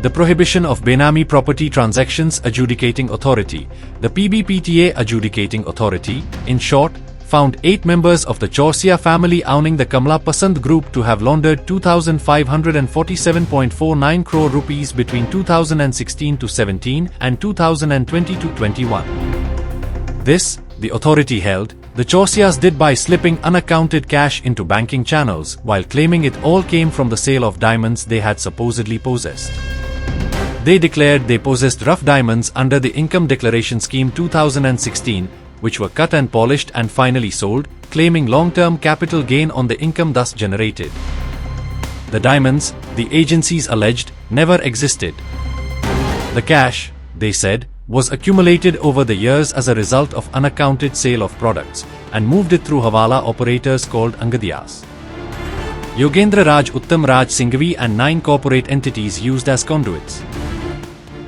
The Prohibition of Benami Property Transactions Adjudicating Authority, the PBPTA Adjudicating Authority, in short, found 8 members of the Chaurasia family owning the Kamla Pasand Group to have laundered 2,547.49 crore rupees between 2016 to 17 and 2020 to 21. This, the authority held, the Chaurasias did by slipping unaccounted cash into banking channels while claiming it all came from the sale of diamonds they had supposedly possessed. They declared they possessed rough diamonds under the Income Declaration Scheme 2016, which were cut and polished and finally sold, claiming long-term capital gain on the income thus generated. The diamonds, the agencies alleged, never existed. The cash, they said, was accumulated over the years as a result of unaccounted sale of products, and moved it through Hawala operators called Chaurasias. Yogendra Raj Uttam Raj Singhvi and 9 corporate entities used as conduits.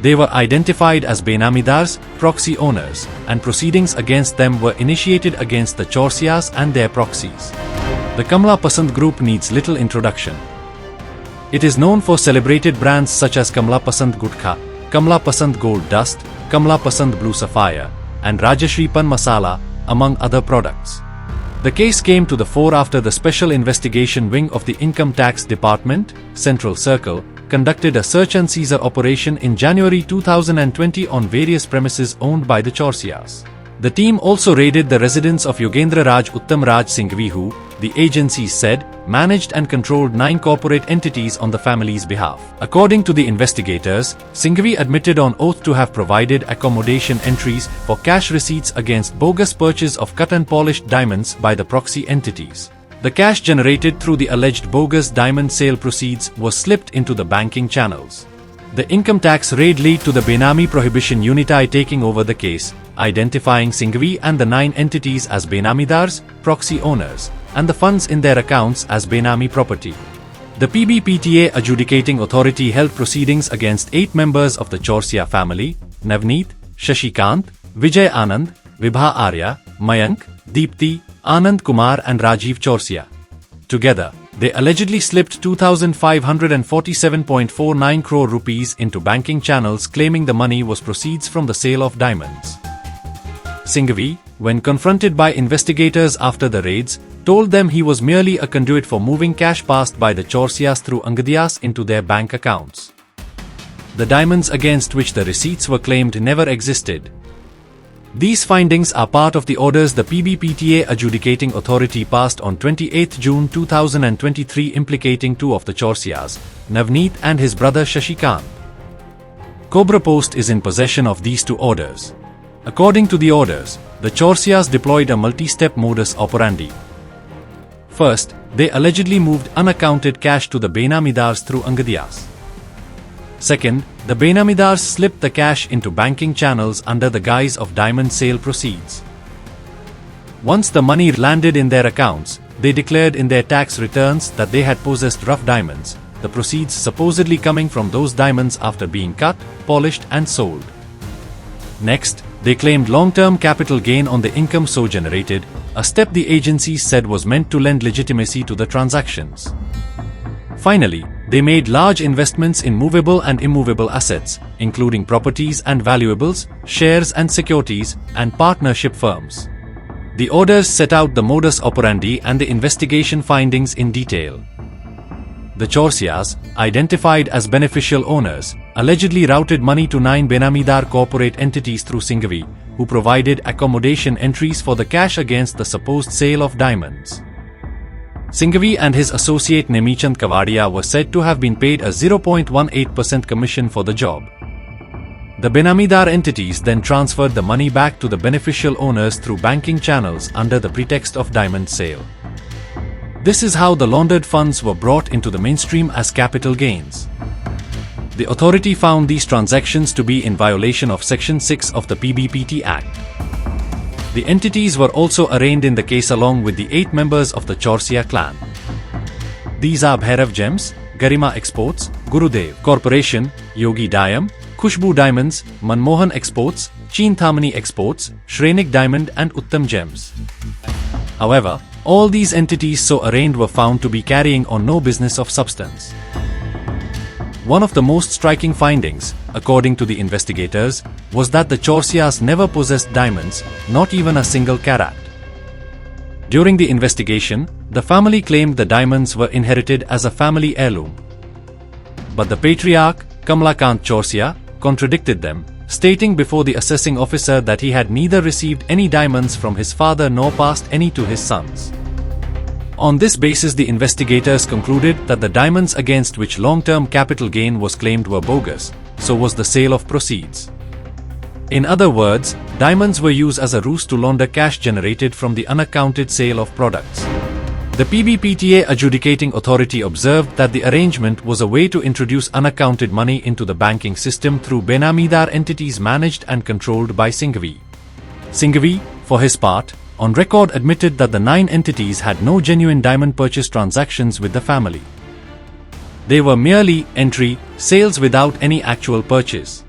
They were identified as Benamidars, proxy owners, and proceedings against them were initiated against the Chaurasias and their proxies. The Kamla Pasand Group needs little introduction. It is known for celebrated brands such as Kamala Pasand Gutkha, Kamla Pasand Gold Dust, Kamla Pasand Blue Sapphire, and Rajashri Pan Masala, among other products. The case came to the fore after the Special Investigation Wing of the Income Tax Department, Central Circle, conducted a search and seizure operation in January 2020 on various premises owned by the Chaurasias. The team also raided the residence of Yogendra Raj Uttam Raj Singhvi who, the agencies said, managed and controlled 9 corporate entities on the family's behalf. According to the investigators, Singhvi admitted on oath to have provided accommodation entries for cash receipts against bogus purchase of cut and polished diamonds by the proxy entities. The cash generated through the alleged bogus diamond sale proceeds was slipped into the banking channels. The income tax raid led to the Benami Prohibition Unit taking over the case, identifying Singhvi and the 9 entities as Benamidars, proxy owners, and the funds in their accounts as Benami property. The PBPTA Adjudicating Authority held proceedings against 8 members of the Chaurasia family, Navneet, Shashikant, Vijay Anand, Vibha Arya, Mayank, Deepti, Anand Kumar and Rajiv Chaurasia. Together, they allegedly slipped 2,547.49 crore rupees into banking channels claiming the money was proceeds from the sale of diamonds. Singhvi, when confronted by investigators after the raids, told them he was merely a conduit for moving cash passed by the Chaurasias through Chaurasias into their bank accounts. The diamonds against which the receipts were claimed never existed. These findings are part of the orders the PBPTA Adjudicating Authority passed on 28 June 2023 implicating 2 of the Chaurasias, Navneet and his brother Shashikant. Cobrapost is in possession of these 2 orders. According to the orders, the Chaurasias deployed a multi-step modus operandi. First, they allegedly moved unaccounted cash to the Benamidars through Chaurasias. Second, the Benamidars slipped the cash into banking channels under the guise of diamond sale proceeds. Once the money landed in their accounts, they declared in their tax returns that they had possessed rough diamonds, the proceeds supposedly coming from those diamonds after being cut, polished and sold. Next, they claimed long-term capital gain on the income so generated, a step the agencies said was meant to lend legitimacy to the transactions. Finally, they made large investments in movable and immovable assets, including properties and valuables, shares and securities, and partnership firms. The orders set out the modus operandi and the investigation findings in detail. The Chaurasias, identified as beneficial owners, allegedly routed money to 9 Benamidar corporate entities through Singhvi, who provided accommodation entries for the cash against the supposed sale of diamonds. Singhvi and his associate Nemichand Kavadia were said to have been paid a 0.18% commission for the job. The Benamidar entities then transferred the money back to the beneficial owners through banking channels under the pretext of diamond sale. This is how the laundered funds were brought into the mainstream as capital gains. The authority found these transactions to be in violation of Section 6 of the PBPT Act. The entities were also arraigned in the case along with the 8 members of the Chaurasia clan. These are Bhairav Gems, Garima Exports, Gurudev Corporation, Yogi Diam, Khushbu Diamonds, Manmohan Exports, Cheenthamani Exports, Shrenik Diamond and Uttam Gems. However, all these entities so arraigned were found to be carrying on no business of substance. One of the most striking findings, according to the investigators, was that the Chaurasias never possessed diamonds, not even a single carat. During the investigation, the family claimed the diamonds were inherited as a family heirloom. But the patriarch, Kamla Pasand Chaurasia, contradicted them, stating before the assessing officer that he had neither received any diamonds from his father nor passed any to his sons. On this basis, the investigators concluded that the diamonds against which long-term capital gain was claimed were bogus, so was the sale of proceeds. In other words, diamonds were used as a ruse to launder cash generated from the unaccounted sale of products. The PBPTA Adjudicating Authority observed that the arrangement was a way to introduce unaccounted money into the banking system through Benamidar entities managed and controlled by Singhvi. Singhvi, for his part, on record admitted that the 9 entities had no genuine diamond purchase transactions with the family. They were merely sales without any actual purchase.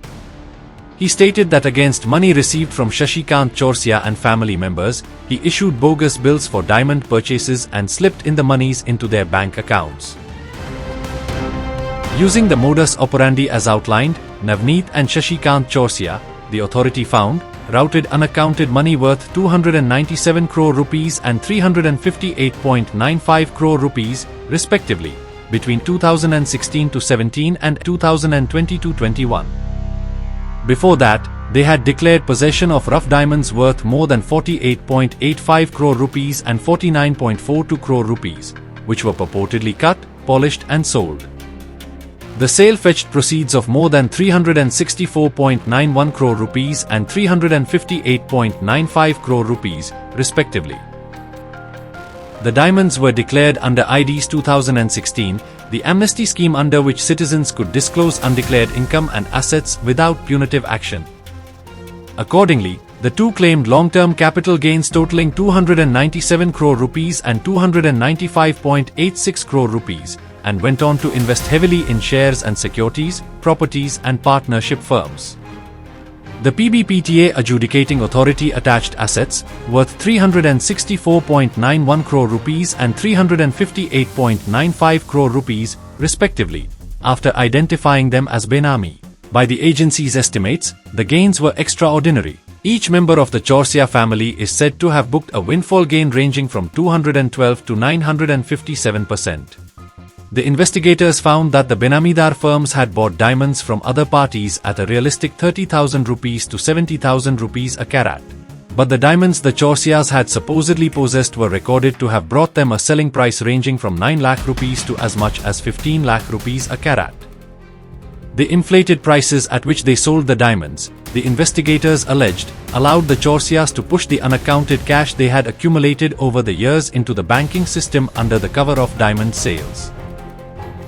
He stated that against money received from Shashikant Chaurasia and family members, he issued bogus bills for diamond purchases and slipped in the monies into their bank accounts. Using the modus operandi as outlined, Navneet and Shashikant Chaurasia, the authority found, routed unaccounted money worth 297 crore rupees and 358.95 crore rupees, respectively, between 2016-17 and 2020-21. Before that, they had declared possession of rough diamonds worth more than 48.85 crore rupees and 49.42 crore rupees, which were purportedly cut, polished and sold. The sale fetched proceeds of more than 364.91 crore rupees and 358.95 crore rupees, respectively. The diamonds were declared under IDs 2016, the amnesty scheme under which citizens could disclose undeclared income and assets without punitive action. Accordingly, the two claimed long-term capital gains totaling 297 crore rupees and 295.86 crore rupees, and went on to invest heavily in shares and securities, properties and partnership firms. The PBPTA Adjudicating Authority attached assets worth 364.91 crore rupees and 358.95 crore rupees, respectively, after identifying them as Benami. By the agency's estimates, the gains were extraordinary. Each member of the Chaurasia family is said to have booked a windfall gain ranging from 212 to 957%. The investigators found that the Benamidar firms had bought diamonds from other parties at a realistic 30,000 rupees to 70,000 rupees a carat. But the diamonds the Chaurasias had supposedly possessed were recorded to have brought them a selling price ranging from 9 lakh rupees to as much as 15 lakh rupees a carat. The inflated prices at which they sold the diamonds, the investigators alleged, allowed the Chaurasias to push the unaccounted cash they had accumulated over the years into the banking system under the cover of diamond sales.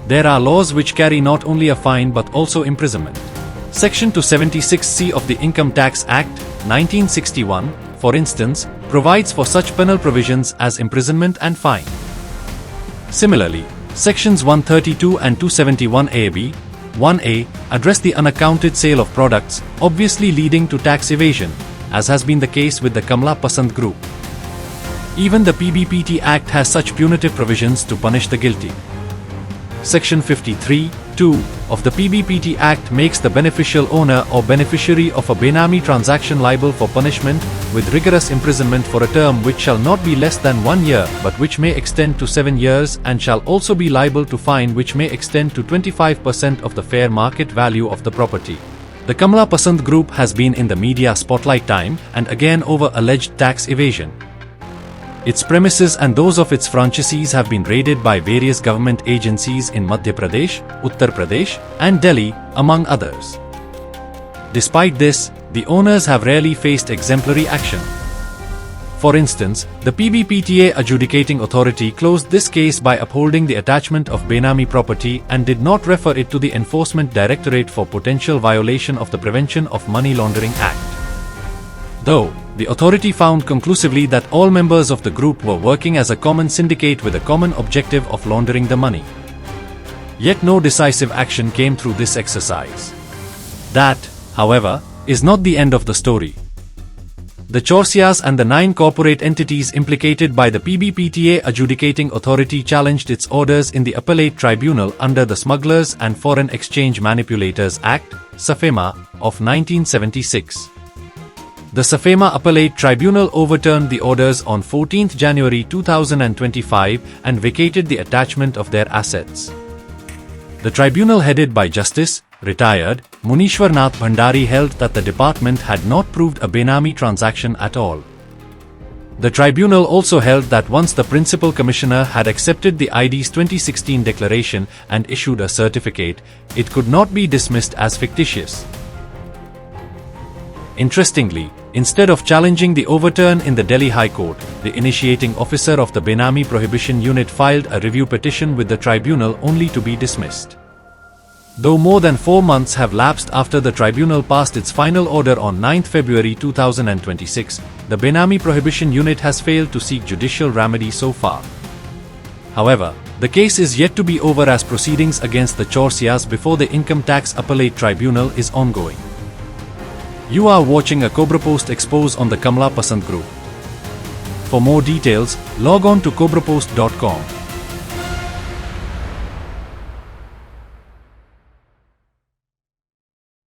There are laws which carry not only a fine but also imprisonment. Section 276C of the Income Tax Act, 1961, for instance, provides for such penal provisions as imprisonment and fine. Similarly, Sections 132 and 271A(b), 1A, address the unaccounted sale of products, obviously leading to tax evasion, as has been the case with the Kamla Pasand Group. Even the PBPT Act has such punitive provisions to punish the guilty. Section 53(2) of the PBPT Act makes the beneficial owner or beneficiary of a Benami transaction liable for punishment with rigorous imprisonment for a term which shall not be less than 1 year but which may extend to 7 years, and shall also be liable to fine which may extend to 25% of the fair market value of the property. The Kamla Pasand Group has been in the media spotlight time and again over alleged tax evasion. Its premises and those of its franchisees have been raided by various government agencies in Madhya Pradesh, Uttar Pradesh, and Delhi, among others. Despite this, the owners have rarely faced exemplary action. For instance, the PBPTA Adjudicating Authority closed this case by upholding the attachment of Benami property and did not refer it to the Enforcement Directorate for potential violation of the Prevention of Money Laundering Act. Though, the authority found conclusively that all members of the group were working as a common syndicate with a common objective of laundering the money. Yet no decisive action came through this exercise. That, however, is not the end of the story. the Chaurasias and the 9 corporate entities implicated by the PBPTA Adjudicating Authority challenged its orders in the Appellate Tribunal under the Smugglers and Foreign Exchange Manipulators Act, SAFEMA, of 1976. The SAFEMA Appellate Tribunal overturned the orders on 14 January 2025 and vacated the attachment of their assets. The tribunal, headed by Justice, retired, Munishwarnath Bhandari, held that the department had not proved a Benami transaction at all. The tribunal also held that once the Principal Commissioner had accepted the ID's 2016 declaration and issued a certificate, it could not be dismissed as fictitious. Interestingly, instead of challenging the overturn in the Delhi High Court, the initiating officer of the Benami Prohibition Unit filed a review petition with the tribunal only to be dismissed. Though more than 4 months have lapsed after the tribunal passed its final order on 9 February 2026, the Benami Prohibition Unit has failed to seek judicial remedy so far. However, the case is yet to be over as proceedings against the Chaurasias before the Income Tax Appellate Tribunal is ongoing. You are watching a Cobrapost expose on the Kamla Pasand Group. For more details, log on to Cobrapost.com.